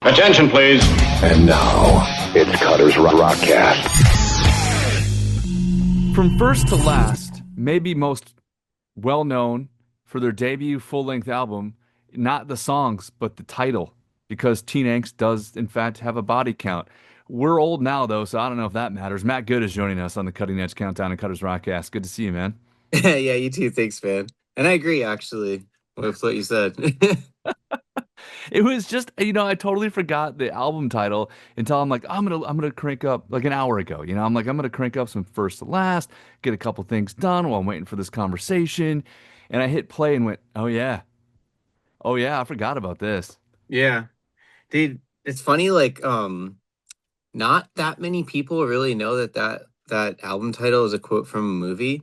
Attention, please. And now, it's Cutter's Rockcast. From first to last, maybe most well known for their debut full length album, not the songs, but the title, because Teen Angst does, in fact, have a body count. We're old now, though, so I don't know if that matters. Matt Good is joining us on the Cutting Edge Countdown and Cutter's Rockcast. Good to see you, man. Yeah, you too. Thanks, man. And I agree, actually, with what you said. It was just, I totally forgot the album title until I'm like, I'm gonna crank up like an hour ago. I'm like, I'm gonna crank up some first to last, get a couple things done while I'm waiting for this conversation. And I hit play and went, oh yeah, I forgot about this. Yeah. Dude, it's funny, not that many people really know that album title is a quote from a movie.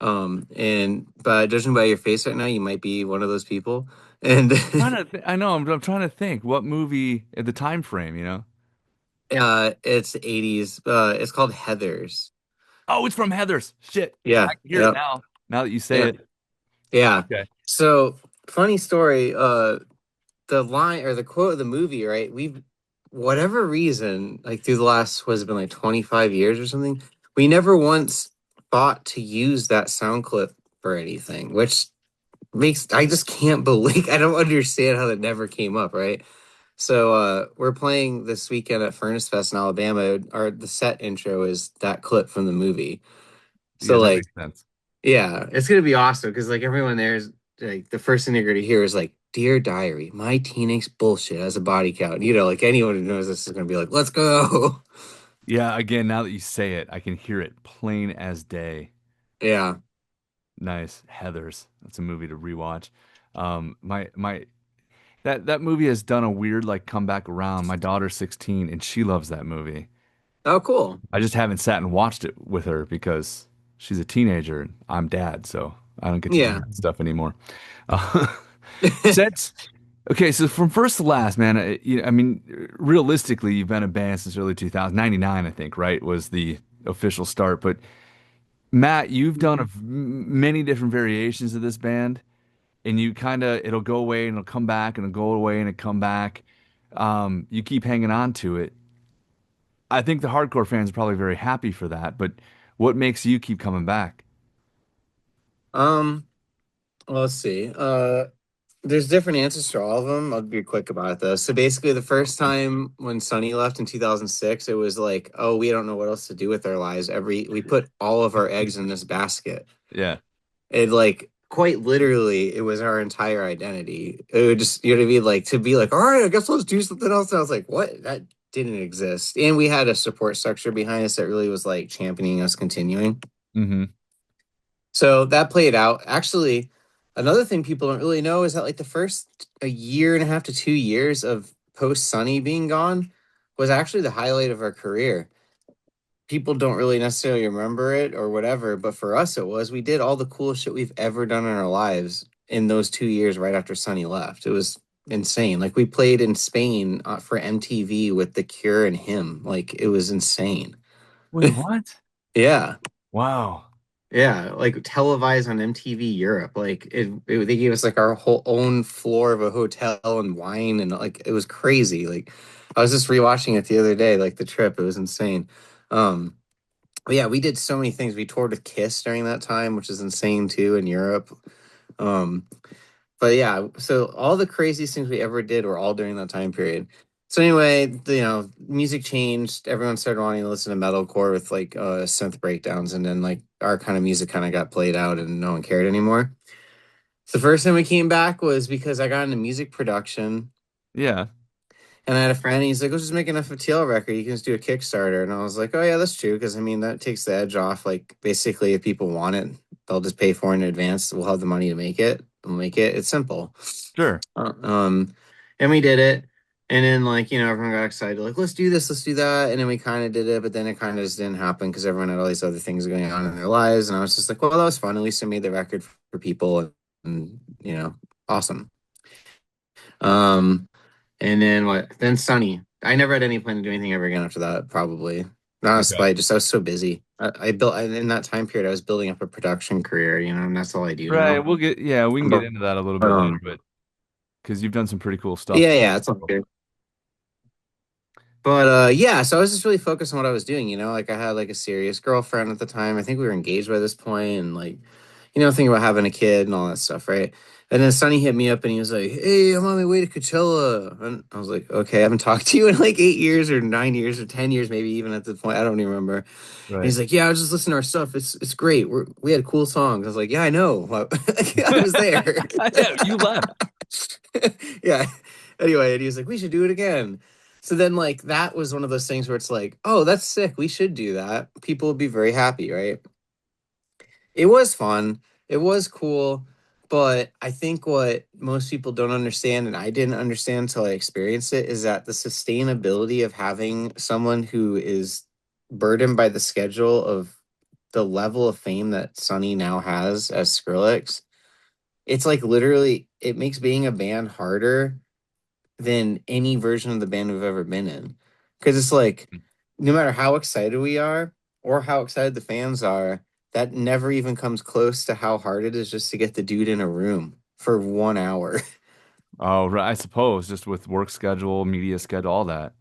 But judging by your face right now, you might be one of those people. And I know, I'm trying to think what movie at the time frame. it's the 80s. It's called Heathers. Oh, it's from Heathers. Shit. Yeah. I can hear it now that you say it. Yeah. Okay. So, funny story, the line or the quote of the movie, right? Whatever reason, like through the last, has it been like 25 years or something? We never once thought to use that sound clip for anything, which I just can't believe, I don't understand how that never came up, right? So we're playing this weekend at Furnace Fest in Alabama. The set intro is that clip from the movie. So that makes sense. Yeah, it's gonna be awesome because like everyone there is like the first thing they're gonna hear is like, "Dear Diary, my teenage bullshit has a body count." Like anyone who knows this is gonna be like, "Let's go." Yeah, again, now that you say it, I can hear it plain as day. Yeah. Nice. Heathers. That's a movie to rewatch. That movie has done a weird like comeback around. My daughter's 16 and she loves that movie. Oh, cool. I just haven't sat and watched it with her because she's a teenager and I'm dad, so I don't get to do that stuff anymore. Okay, so from first to last, man, I mean, realistically, you've been a band since early 2000, 99, I think, right, was the official start. But Matt, you've done many different variations of this band, and you it'll go away and it'll come back and it'll go away and it'll come back. You keep hanging on to it. I think the hardcore fans are probably very happy for that, but what makes you keep coming back? Well, let's see. There's different answers to all of them. I'll be quick about it though. So basically, the first time when Sonny left in 2006, it was like, oh, we don't know what else to do with our lives. We put all of our eggs in this basket. Yeah. It like quite literally, it was our entire identity. It would just, you know what I mean? Like to be like, all right, I guess let's do something else. And I was like, what? That didn't exist. And we had a support structure behind us that really was like championing us continuing. Mm-hmm. So that played out. Actually, another thing people don't really know is that like the first a year and a half to 2 years of post Sonny being gone was actually the highlight of our career. People don't really necessarily remember it or whatever, but for us it was. We did all the coolest shit we've ever done in our lives in those 2 years right after Sonny left. It was insane. Like we played in Spain for MTV with The Cure and him. Like it was insane. Wait, what? Yeah. Wow. Yeah, like televised on MTV Europe. Like they gave us like our whole own floor of a hotel and wine and like it was crazy. Like I was just rewatching it the other day, like the trip. It was insane. But yeah, we did so many things. We toured with Kiss during that time, which is insane too in Europe. But yeah, so all the craziest things we ever did were all during that time period. So anyway, music changed. Everyone started wanting to listen to metalcore with like synth breakdowns, and then like our kind of music kind of got played out, and no one cared anymore. So the first time we came back was because I got into music production. Yeah. And I had a friend, and he's like, "Let's just make an FTL record. You can just do a Kickstarter." And I was like, "Oh yeah, that's true." Because I mean, that takes the edge off. Like basically, if people want it, they'll just pay for it in advance. We'll have the money to make it. We'll make it. It's simple. Sure. And we did it. And then, like, everyone got excited, like, let's do this, let's do that. And then we kind of did it, but then it kind of just didn't happen because everyone had all these other things going on in their lives. And I was just like, well, that was fun. At least I made the record for people and awesome. And then what? Then Sonny. I never had any plan to do anything ever again after that, probably. Honestly, I was so busy. I built, in that time period, I was building up a production career, and that's all I do. Right. We can get into that a little bit later, but because you've done some pretty cool stuff. Yeah, it's all good. But yeah, so I was just really focused on what I was doing, like I had like a serious girlfriend at the time. I think we were engaged by this point and like, thinking about having a kid and all that stuff, right? And then Sonny hit me up and he was like, "Hey, I'm on my way to Coachella." And I was like, "Okay, I haven't talked to you in like 8 years or 9 years or 10 years, maybe even at the point. I don't even remember." And Right. he's like, "Yeah, I was just listening to our stuff. It's great. We had cool songs." I was like, "Yeah, I know. I was there." Yeah, you left. Yeah. Anyway, and he was like, "We should do it again." So then, like, that was one of those things where it's like, "Oh, that's sick. We should do that. People would be very happy, right?" It was fun. It was cool. But I think what most people don't understand, and I didn't understand until I experienced it, is that the sustainability of having someone who is burdened by the schedule of the level of fame that Sonny now has as Skrillex, it's like literally, it makes being a band harder than any version of the band we've ever been in. Because it's like, no matter how excited we are or how excited the fans are, that never even comes close to how hard it is just to get the dude in a room for 1 hour. Oh, right. I suppose just with work schedule, media schedule, all that.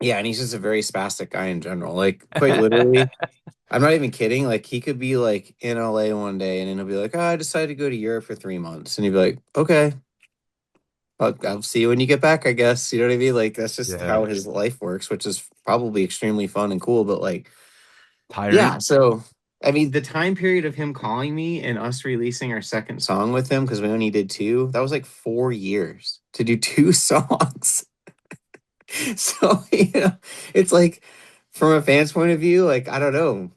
Yeah, and he's just a very spastic guy in general. Like, quite literally, I'm not even kidding. Like, he could be like in LA one day and then he'll be like, "Oh, I decided to go to Europe for 3 months." And he'd be like, "Okay, I'll see you when you get back, I guess." You know what I mean? Like, that's just Yeah. how his life works, which is probably extremely fun and cool. But like, Tiring. yeah, so I mean, the time period of him calling me and us releasing our second song with him, because we only did two, that was like 4 years to do two songs. So, it's like from a fan's point of view, like, I don't know.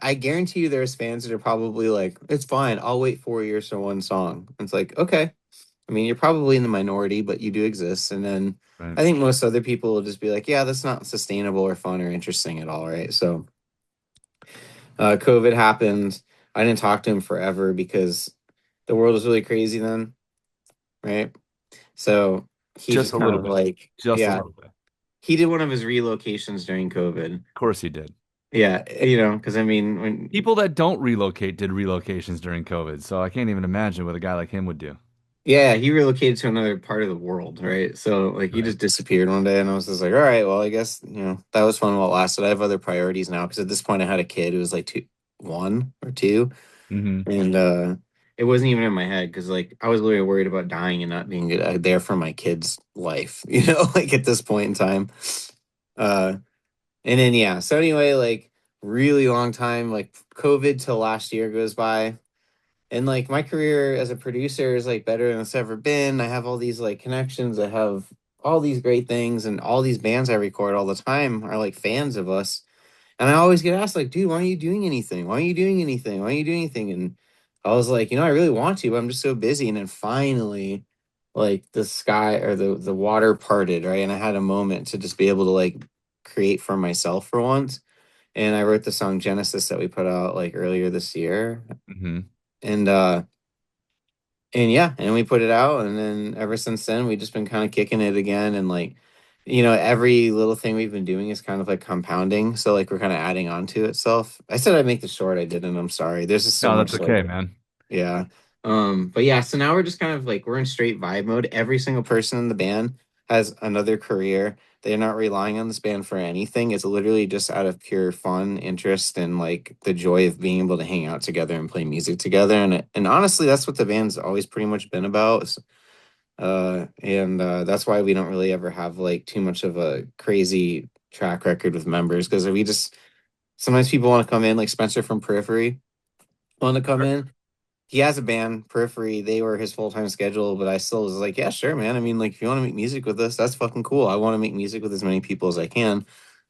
I guarantee you there's fans that are probably like, "It's fine, I'll wait 4 years for one song." It's like, okay. I mean, you're probably in the minority, but you do exist. And then Right. I think most other people will just be like, "Yeah, that's not sustainable or fun or interesting at all," right? So COVID happened. I didn't talk to him forever because the world was really crazy then, right? So he Just just a kind little of bit. like, Just a yeah, little bit. Of he did one of his relocations during COVID. course he did. Yeah, because I mean, when People that don't relocate did relocations during COVID, so I can't even imagine what a guy like him would do. yeah, he relocated to another part of the world, right? So like he Right. just disappeared one day, and I was just like, all right, well, I guess that was fun while it lasted. I have other priorities now because at this point I had a kid who was like 1 or 2, Hmm. and it wasn't even in my head because like I was literally worried about dying and not being there for my kid's life, like at this point in time. Uh, and then yeah, so anyway, like really long time, like COVID till last year goes by. And like my career as a producer is like better than it's ever been. I have all these like connections. I have all these great things, and all these bands I record all the time are like fans of us. And I always get asked like, "Dude, why aren't you doing anything? Why aren't you doing anything? Why aren't you doing anything?" And I was like, I really want to, but I'm just so busy. And then finally, like the sky or the water parted, right? And I had a moment to just be able to like create for myself for once. And I wrote the song Genesis that we put out like earlier this year. Hmm. And yeah, and we put it out, and then ever since then we've just been kind of kicking it again, and like, every little thing we've been doing is kind of like compounding. So like we're kind of adding on to itself. I said I'd make this short, I didn't. I'm sorry. There's just so No, that's much like, okay, man. yeah. But yeah, so now we're just kind of like we're in straight vibe mode. Every single person in the band has another career. They're not relying on this band for anything. It's literally just out of pure fun, interest, and like the joy of being able to hang out together and play music together. And honestly, that's what the band's always pretty much been about. And that's why we don't really ever have like too much of a crazy track record with members because we just sometimes people want to come in like Spencer from Periphery want to come in. He has a band, Periphery. They were his full time schedule, but I still was like, yeah, sure, man. I mean, like, if you want to make music with us, that's fucking cool. I want to make music with as many people as I can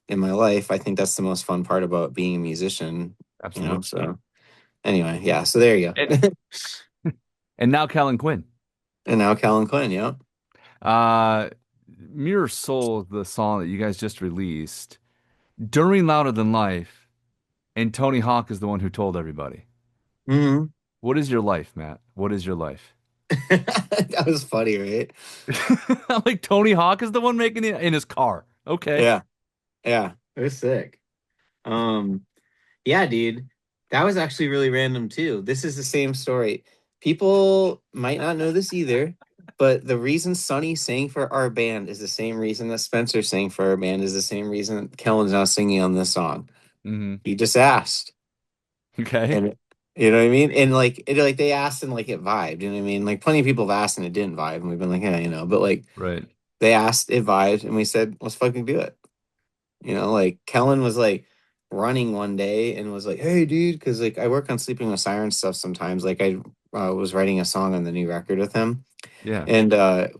in my life. I think that's the most fun part about being a musician. Absolutely. So anyway, yeah. So there you And, go. and now Kellen Quinn. And now Callan Quinn, yeah. Uh, Mirror Soul, the song that you guys just released during Louder Than Life, and Tony Hawk is the one who told everybody. Hmm. What is your life, Matt? What is your life? That was funny, right? I'm like, Tony Hawk is the one making it in his car. Okay. Yeah, yeah. It was sick. Um, yeah, dude. That was actually really random too. This is the same story. People might not know this either. But the reason Sonny sang for our band is the same reason that Spencer sang for our band is the same reason Kellen's now singing on this song. Hmm. He just asked, Okay. and you know what I mean. And like they asked and like it vibed. You know what I mean? Like plenty of people have asked and it didn't vibe, and we've been like, yeah, you know. But like Right. they asked, it vibed, and we said, let's fucking do it. You know, like Kellen was like running one day and was like, "Hey, dude," because like I work on Sleeping with Sirens stuff sometimes. Like I was writing a song on the new record with him, Yeah. and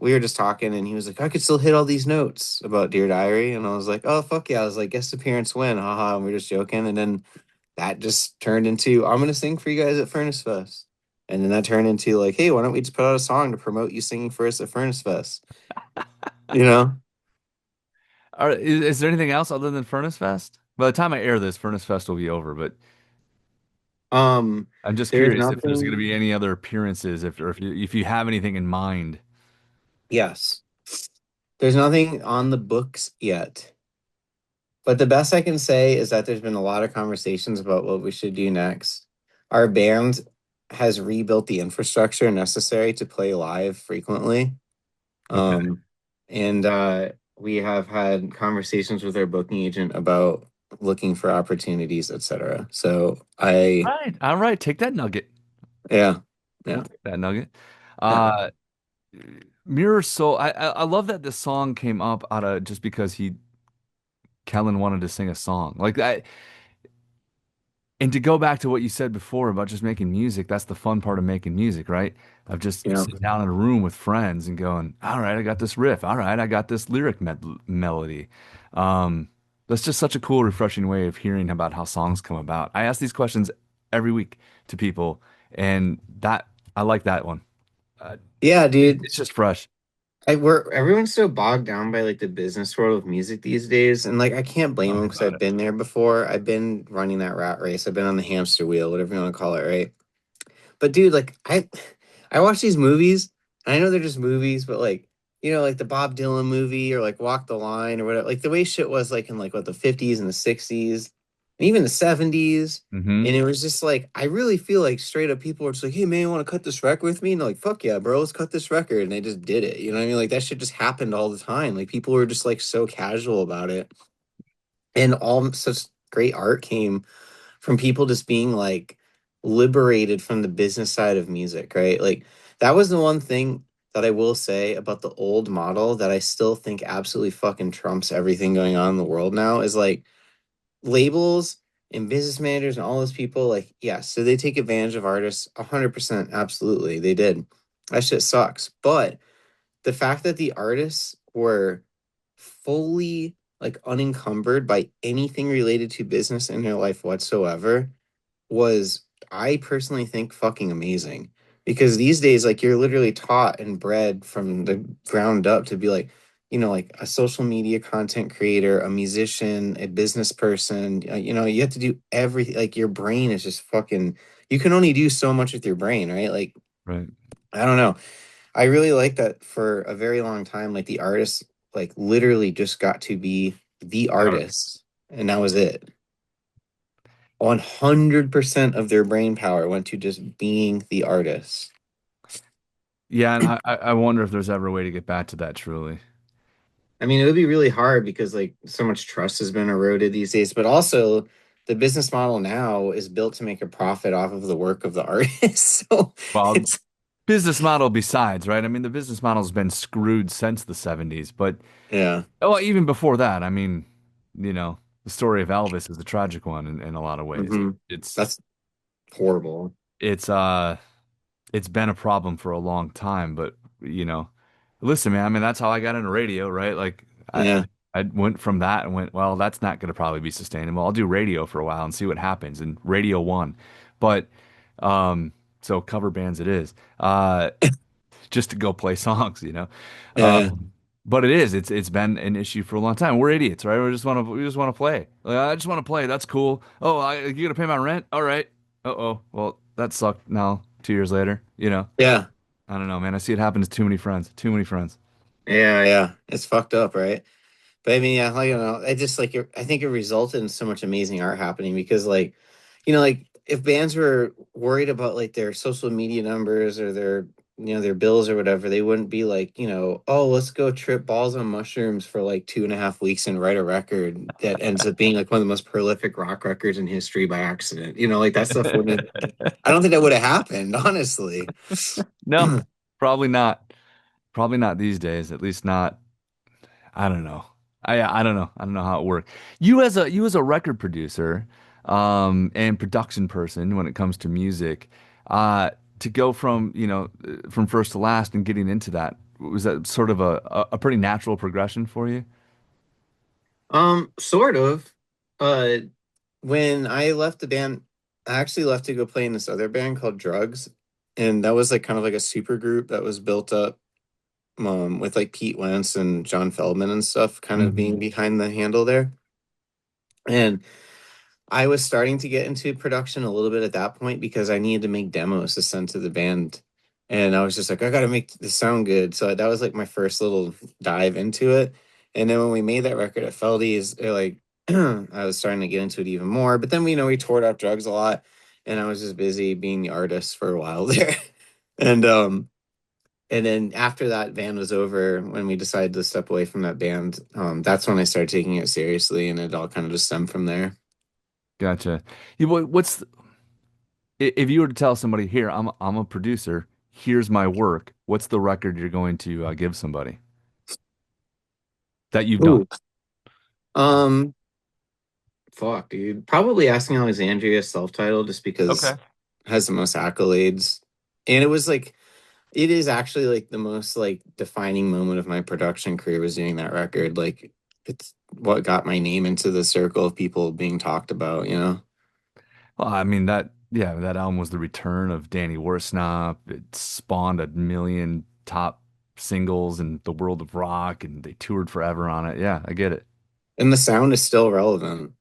we were just talking, and he was like, "I could still hit all these notes about Dear Diary," and I was like, "Oh fuck yeah!" I was like, "Guest appearance win, haha!" And we were just joking, and then that just turned into, "I'm gonna sing for you guys at Furnace Fest," and then that turned into like, "Hey, why don't we just put out a song to promote you singing for us at Furnace Fest?" You know? Is there anything else other than Furnace Fest? By the time I air this, Furnace Fest will be over, but Um, I'm just there's curious if there's going to nothing. be any other appearances, if you have anything in mind. Yes. There's nothing on the books yet. But the best I can say is that there's been a lot of conversations about what we should do next. Our band has rebuilt the infrastructure necessary to play live frequently. Okay. Um, and we have had conversations with our booking agent about looking for opportunities, etc. So All right. All right. Take that nugget. yeah, We'll yeah, take that nugget. yeah, Uh, Mirror Soul. I love that this song came up out of just because Kellen wanted to sing a song like that. And to go back to what you said before about just making music, that's the fun part of making music, right? Of just you know, sitting down in a room with friends and going, all right, I got this riff. All right, I got this lyric melody. Um, that's just such a cool, refreshing way of hearing about how songs come about. I ask these questions every week to people, and that I like that one. Uh, yeah, dude. it's just fresh. We're everyone's so bogged down by like the business world of music these days, and like I can't blame Tell them me because about I've it. been there before. I've been running that rat race. I've been on the hamster wheel, whatever you want to call it, right? But dude, like I watch these movies, and I know they're just movies, but like you know, like the Bob Dylan movie or like Walk the Line or whatever, like the way shit was like in like what the 50s and the 60s and even the 70s. Hmm. And it was just like I really feel like straight up people were just like, "Hey man, you want to cut this record with me?" And they're like, "Fuck yeah, bro, let's cut this record." And they just did it. You know what I mean? Like that shit just happened all the time. Like people were just like so casual about it. And all such great art came from people just being like liberated from the business side of music, right? Like that was the one thing that I will say about the old model that I still think absolutely fucking trumps everything going on in the world now is like labels and business managers and all those people, like, yeah, so they take advantage of artists 100%. Absolutely. They did. That shit sucks. But the fact that the artists were fully like unencumbered by anything related to business in their life whatsoever was, I personally think, fucking amazing. Because these days, like you're literally taught and bred from the ground up to be like, you know, like a social media content creator, a musician, a business person. You know, you have to do everything. Like your brain is just fucking. You can only do so much with your brain, right? Like Right. I don't know. I really like that for a very long time. Like the artist, like literally just got to be the artist, and that was it. 100% of their brain power went to just being the artist. Yeah, and I wonder if there's ever a way to get back to that truly. I mean, it would be really hard because like so much trust has been eroded these days, but also the business model now is built to make a profit off of the work of the artist. So Well, it's business model besides, right? I mean, the business model's been screwed since the 70s, but yeah. oh, even before that, I mean, the story of Elvis is a tragic one in a lot of ways. Hmm. It's That's horrible. it's uh it's been a problem for a long time, but listen, man, I mean, that's how I got into radio, right? Like Yeah. I went from that and went, well, that's not going to probably be sustainable. I'll do radio for a while and see what happens. And radio won. But um so cover bands it is. Just to go play songs. Yeah. But it's been an issue for a long time. We're idiots, right? We just want to play. Like, I just want to play. That's cool. Oh, you gonna pay my rent? All right. Uh-oh. Well, that sucked now, 2 years later. Yeah. I don't know, man. I see it happen to too many friends. Too many friends. Yeah. Yeah. It's fucked up, right? But I mean, yeah, like, you know, I just like I think it resulted in so much amazing art happening because, like, you know, like if bands were worried about like their social media numbers or their their bills or whatever, they wouldn't be like, oh, let's go trip balls on mushrooms for like 2.5 weeks and write a record that ends up being like one of the most prolific rock records in history by accident. Like that stuff wouldn't. I don't think that would have happened, honestly. No, probably not. Probably not these days. At least not. I don't know. I don't know. I don't know how it worked. You as a record producer, and production person when it comes to music, to go from from first to last and getting into that, was that sort of a pretty natural progression for you? Sort of. Uh, when I left the band, I actually left to go play in this other band called Drugs, and that was like kind of like a super group that was built up with like Pete Wentz and John Feldman and stuff kind of Hmm. being behind the handle there. And I was starting to get into production a little bit at that point because I needed to make demos to send to the band. And I was just like, I got to make this sound good. So that was like my first little dive into it. And then when we made that record at Feldy's, I was starting to get into it even more. But then we toured out Drugs a lot, and I was just busy being the artist for a while there. And and then after that band was over, when we decided to step away from that band, that's when I started taking it seriously, and it all kind of just stemmed from there. Gotcha. If you were to tell somebody, here, I'm a producer, here's my work, what's the record you're going to give somebody that you've done? Ooh. Um, Fuck, dude. Probably Asking Alexandria self-titled just because Okay. it has the most accolades. And it is actually like the most like defining moment of my production career was doing that record. Like it's what got my name into the circle of people being talked about. Well, I mean that album was the return of Danny Worsnop. It spawned a million top singles in the world of rock, and they toured forever on it. Yeah, I get it. And the sound is still relevant.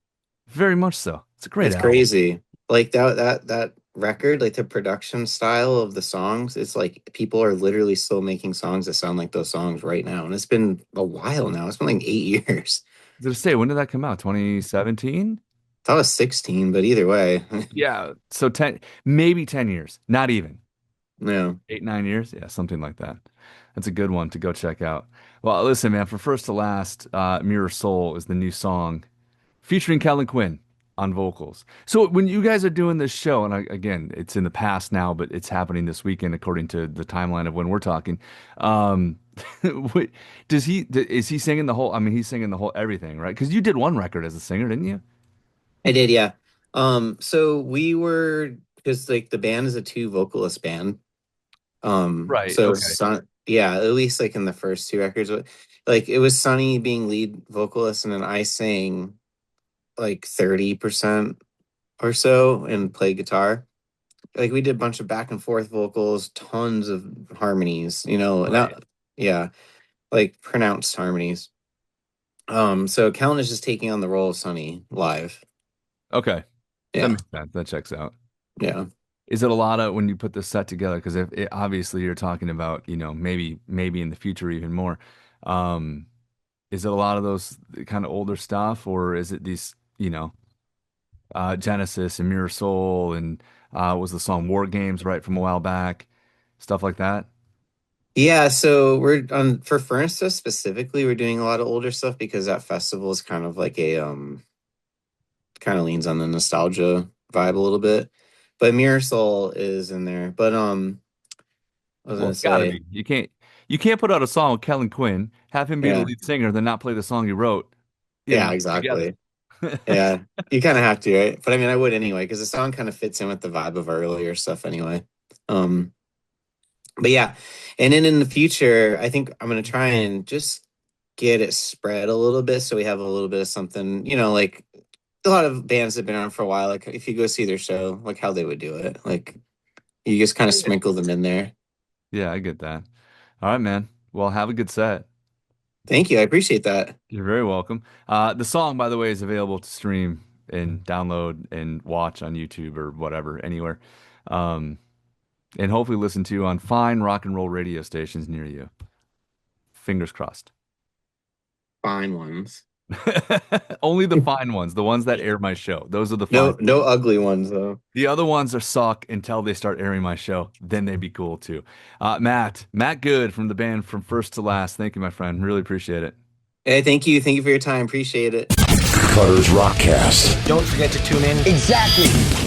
Very much so. It's a great It's album. crazy. Like that record, like the production style of the songs, it's like people are literally still making songs that sound like those songs right now. And it's been a while now. It's been like 8 years. Did I say when did that come out? 2017? Thought it was 16, but either way. Yeah, so 10, maybe 10 years. Not even. Yeah. 8, 9 years? Yeah, something like that. That's a good one to go check out. Well, listen, man, for first to last, Mirror Soul is the new song featuring Kellen Quinn on vocals. So when you guys are doing this show, and again, it's in the past now, but it's happening this weekend according to the timeline of when we're talking. Um, wait, is he singing the whole? I mean, he's singing the whole everything, right? Because you did one record as a singer, didn't you? I did, yeah. So we were because like the band is a two vocalist band. Right. So Okay. Son, yeah, at least like in the first two records, like it was Sonny being lead vocalist, and then I sang like 30% or so and play guitar. Like we did a bunch of back and forth vocals, tons of harmonies, Right. not yeah, like pronounced harmonies. So Kellen is just taking on the role of Sonny live. Okay. That Yeah, makes sense. That checks out. yeah. Is it a lot of when you put this set together? Because if it, obviously you're talking about, maybe in the future even more. Um, is it a lot of those kind of older stuff, or is it these, Genesis and Mirror Soul and was the song War Games right from a while back, stuff like that? Yeah, so we're on for Furnace specifically, we're doing a lot of older stuff because that festival is kind of like a kind of leans on the nostalgia vibe a little bit. But Mirror Soul is in there. But I was Well, gonna it's got to say, be. You can't put out a song with Kellen Quinn, have him be the yeah, lead singer, then not play the song you wrote, yeah, together. exactly. Yeah, you kind of have to, right? But I mean, I would anyway because the song kind of fits in with the vibe of our earlier stuff anyway. Um, but yeah, and then in the future, I think I'm gonna try and just get it spread a little bit so we have a little bit of something, like a lot of bands have been on for a while. Like if you go see their show, like how they would do it, like you just kind of sprinkle them in there. Yeah, I get that. All right, man. Well, have a good set. Thank you, I appreciate that. You're very welcome. The song, by the way, is available to stream and download and watch on YouTube or whatever, anywhere. Um, and hopefully listen to on fine rock and roll radio stations near you. Fingers crossed. Fine ones. Only the fine ones, the ones that air my show. Those are the fine. No ugly ones though. The other ones are suck until they start airing my show. Then they'd be cool too. Matt Good from the band From First to Last. Thank you, my friend. Really appreciate it. Hey, thank you for your time. Appreciate it. Cutter's Rockcast. Don't forget to tune in. Exactly.